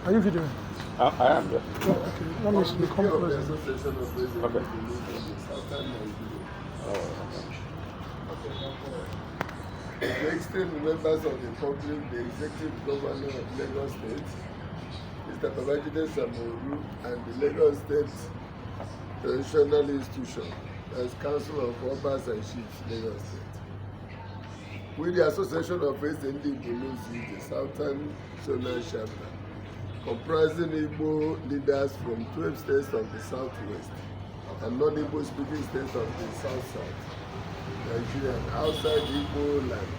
Are you videoing? I am, yes. Oh, okay. Let me see. Come closer. Okay. The extreme members of the public, the executive governor of Lagos State, Mr. Babajide Sanwo-Olu, and the Lagos State Traditional Institution, as Council of Obas and Chiefs, Lagos State. With the Association of Ndigbo, the Southern Zonal Chapter, comprising Igbo leaders from 12 states of the Southwest and non-Igbo speaking states of the South-South, Nigeria, and outside Igbo land,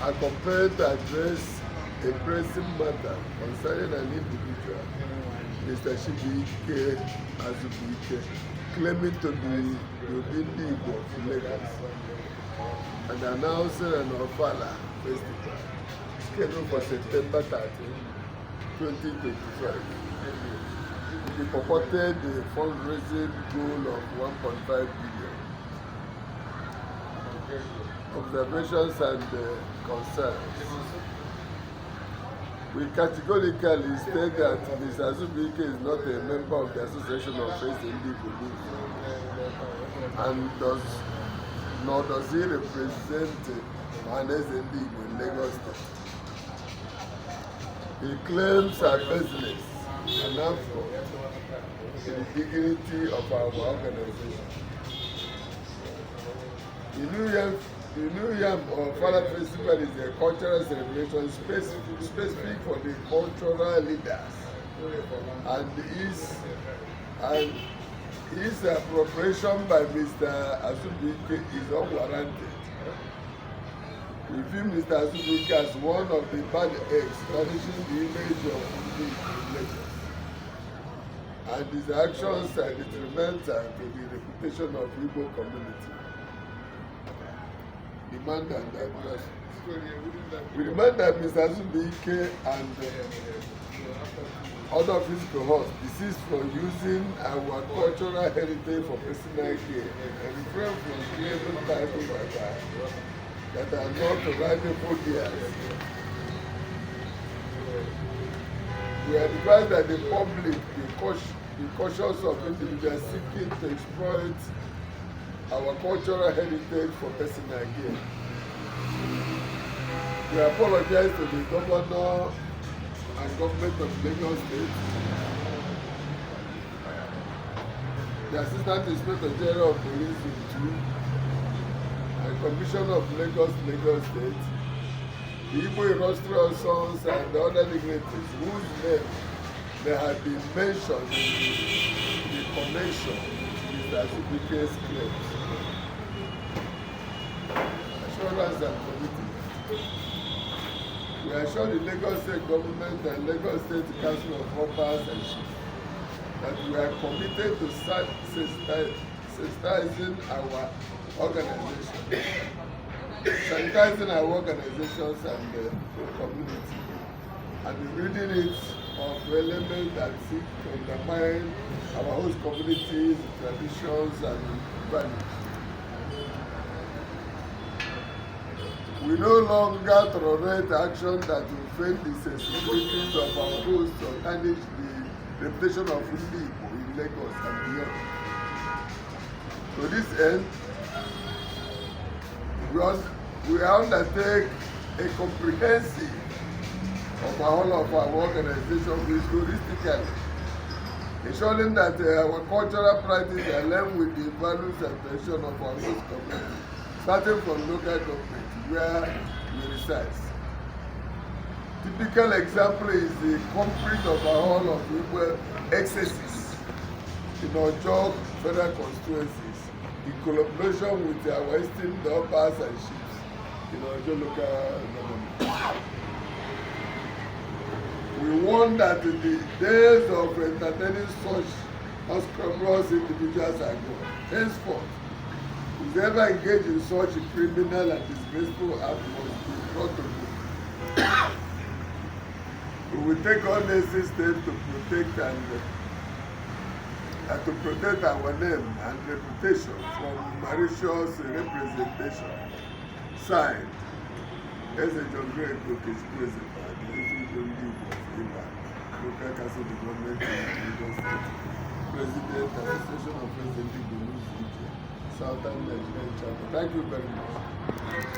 are compelled to address a pressing matter concerning an individual, Mr. Chibuike, Azubuike, claiming to be the Ndigbo of Lagos, and announcing an Ofala festival scheduled for September 13, 2025. He purported the fundraising goal of 1.5 billion. Observations and concerns. We categorically state that Mr. Azubuike is not a member of the Association of Ndigbo, and nor does he represent Ohanaeze in Lagos State. He claims our business and effort in the dignity of our organization. The New Yam or Father Festival is a cultural celebration specific for the cultural leaders, and his appropriation by Mr. Azubuike is unwarranted. We view Mr. Azubuike as one of the bad eggs tarnishing the image of the religion, and his actions are detrimental to the reputation of Igbo community. Demand and address. We demand that Mr. Azubuike and other of his cohorts desist from using our cultural heritage for personal gain and refrain from creating titles that are not rightful theirs. We advise that the public be cautious of individuals seeking to exploit our cultural heritage for personal gain. We apologize to the governor and government of Lagos State, the Assistant Inspector General of Police in 2, and Commissioner of Lagos State, the Igbo illustrious sons and the other dignitaries whose name may have been mentioned in the connection with the Azubuike's claims. Assurance and commitment. We assure the Lagos State government and Lagos State Council of Obas and Chiefs that we are committed to sanitizing our organization, and the community, and the reading it of elements that seek to undermine our host communities, traditions, and values. We no longer tolerate action that will fail the sensibilities of our hosts or tarnish the reputation of Ndigbo in Lagos and beyond. To this end, we undertake a comprehensive overhaul of our organization holistically, ensuring that our cultural practices align with the values and traditions of our host community, starting from local government where we reside. Typical example is the complete overhaul of Igbo Ezes in our federal constituencies in collaboration with our esteemed Obas and Chiefs in our local government. We warn that the days of entertaining such unscrupulous individuals are gone. Henceforth, whoever engaged in such a criminal and disgraceful act must be brought to book. We will take all necessary steps to protect our name and reputation from malicious representation. Signed, Ezes President, the Ndigbo of Engr, local Council of Government in Lagos State, President, Association of President Ndigbo, Southern Nigerian Chapter. Thank you very much.